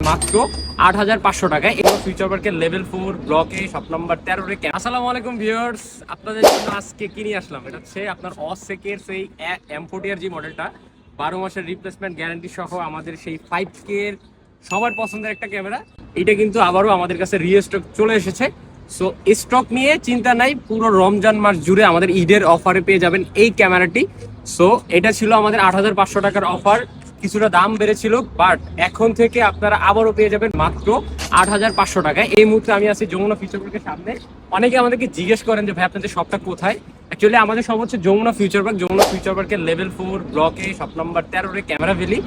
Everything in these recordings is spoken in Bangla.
মাত্র ৮,৫০০ টাকায়। এই ফিউচার পার্কের লেভেল 4 ব্লকে শপ নাম্বার 13-রে। আসসালামু আলাইকুম ভিউয়ার্স, আপনাদের জন্য আজকে কি নিয়ে আসলাম, এটা হচ্ছে আপনার অসেকের সেই M40R যে মডেলটা, 12 মাসের রিপ্লেসমেন্ট গ্যারান্টি সহ আমাদের সেই 5K এর সবার পছন্দের একটা ক্যামেরা। এটা কিন্তু আবারও আমাদের কাছে রিস্টক চলে এসেছে। সো স্টক নিয়ে চিন্তা নাই, পুরো রমজান মাস জুড়ে আমাদের ঈদের অফারে পেয়ে যাবেন এই ক্যামেরাটি। সো এটা ছিল আমাদের ৮,৫০০ টাকার অফার, কিছুটা দাম বেড়েছিল, বাট এখন থেকে আপনারা আবারও পেয়ে যাবেন মাত্র ৮,৫০০ টাকায়। এই মুহূর্তে আমি আছি যমুনা ফিউচার পার্কের সামনে। অনেকে আমাদেরকে জিজ্ঞেস করেন যে ভাই আপনাদের শপটা কোথায়। অ্যাকচুয়ালি আমাদের সব হচ্ছে Jamuna future park, Jamuna future পার্কের লেভেল 4 ব্লকে শপ নাম্বার 13-রে ক্যামেরা ভ্যালি।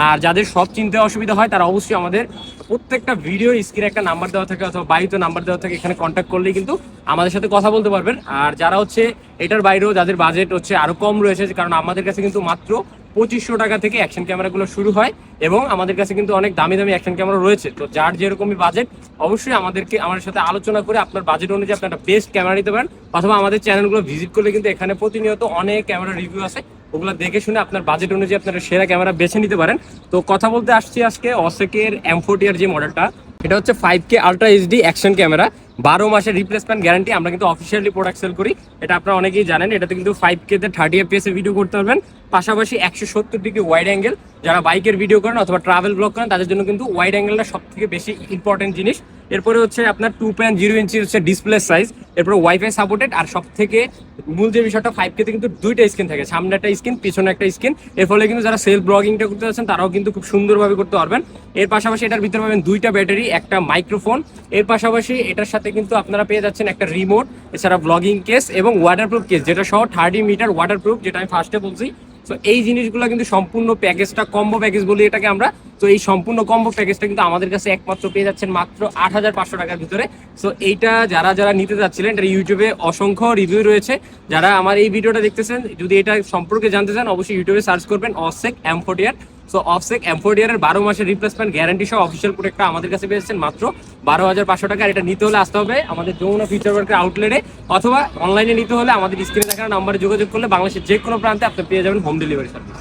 আর যাদের সব চিনতে অসুবিধা হয় তারা অবশ্যই আমাদের প্রত্যেকটা ভিডিও স্ক্রিনে একটা নাম্বার দেওয়া থাকে অথবা বাড়িতে নাম্বার দেওয়া থাকে, এখানে কন্ট্যাক্ট করলেই কিন্তু আমাদের সাথে কথা বলতে পারবেন। আর যারা হচ্ছে এটার বাইরেও যাদের বাজেট হচ্ছে আরো কম রয়েছে, কারণ আমাদের কাছে কিন্তু মাত্র ২৫০০ টাকা থেকে অ্যাকশন ক্যামেরাগুলো শুরু হয় এবং আমাদের কাছে কিন্তু অনেক দামি দামি অ্যাকশন ক্যামেরা রয়েছে। তো যার যেরকমই বাজেট অবশ্যই আমাদের সাথে আলোচনা করে আপনার বাজেট অনুযায়ী আপনার বেস্ট ক্যামেরা নিতে পারেন, অথবা আমাদের চ্যানেলগুলো ভিজিট করলে কিন্তু এখানে প্রতিনিয়ত অনেক ক্যামেরা রিভিউ আছে, ওগুলো দেখে শুনে আপনার বাজেট অনুযায়ী আপনারা সেরা ক্যামেরা বেছে নিতে পারেন। তো কথা বলতে আসছি আজকে অসেকের M40R যে মডেলটা, এটা হচ্ছে 5K ultra HD action camera, 12 মাসের রিপ্লেসমেন্ট গ্যারান্টি। আমরা কিন্তু অফিসিয়ালি প্রোডাক্ট সেল করি, এটা আপনারা অনেকেই জানেন। এটাতে কিন্তু 5K তে 30 FPS এর ভিডিও করতে পারবেন, পাশাপাশি 170 ডিগ্রি ওয়াইড অ্যাঙ্গেল। যারা বাইকের ভিডিও করেন অথবা ট্রাভেল ব্লগ করেন তাদের জন্য কিন্তু ওয়াইড অ্যাঙ্গেলটা সব থেকে বেশি ইম্পর্টেন্ট জিনিস। এরপরে হচ্ছে আপনার 2.0 ইঞ্চি হচ্ছে ডিসপ্লে সাইজ, এরপরে ওয়াইফাই সাপোর্টেড। আর সব থেকে মূল যে বিষয়টা, 5K তে কিন্তু দুইটা স্ক্রিন থাকে, সামনে একটা স্ক্রিন পিছনে একটা স্ক্রিন। এর ফলে কিন্তু যারা সেলফ ব্লগিংটা করতে যাচ্ছেন তারাও কিন্তু খুব সুন্দরভাবে করতে পারবেন। এর পাশাপাশি এটার ভিতরে পাবেন দুইটা ব্যাটারি, একটা মাইক্রোফোন। এর পাশাপাশি এটার সাথে কিন্তু আপনারা পেয়ে যাচ্ছেন একটা রিমোট, এছাড়া ব্লগিং কেস এবং ওয়াটারপ্রুফ কেস, যেটা সহ 30 মিটার ওয়াটারপ্রুফ, যেটা আমি ফার্স্টে বলছি। তো এই জিনিসগুলো কিন্তু সম্পূর্ণ প্যাকেজটা কম্বো প্যাকেজ বলি এটাকে আমরা। তো এই সম্পূর্ণ কম্বো প্যাকেজটা কিন্তু আমাদের কাছে একমাত্র পেয়ে যাচ্ছেন মাত্র ৮,৫০০ টাকার ভিতরে। সো এইটা যারা নিতে যাচ্ছিলেন, এটা ইউটিউবে অসংখ্য রিভিউ রয়েছে। যারা আমার এই ভিডিওটা দেখতেছেন, যদি এটা সম্পর্কে জানতে চান অবশ্যই ইউটিউবে সার্চ করবেন অসেক M40R। সো অফসেক M40R এর 12 মাসের রিপ্লেসমেন্ট গ্যারান্টি সহ অফিসিয়াল প্রোডাক্টটা আমাদের কাছে পেয়েছেন মাত্র 12,৫০০ টাকা। এটা নিতে হলে আসতে হবে আমাদের যমুনা ফিউচার পার্কের আউটলেটে, অথবা অনলাইনে নিতে হলে আমাদের স্ক্রিনে দেখানো নাম্বারে যোগাযোগ করলে বাংলাদেশের যে কোনো প্রান্তে আপনি পেয়ে যাবেন হোম ডেলিভারি সার্ভিস।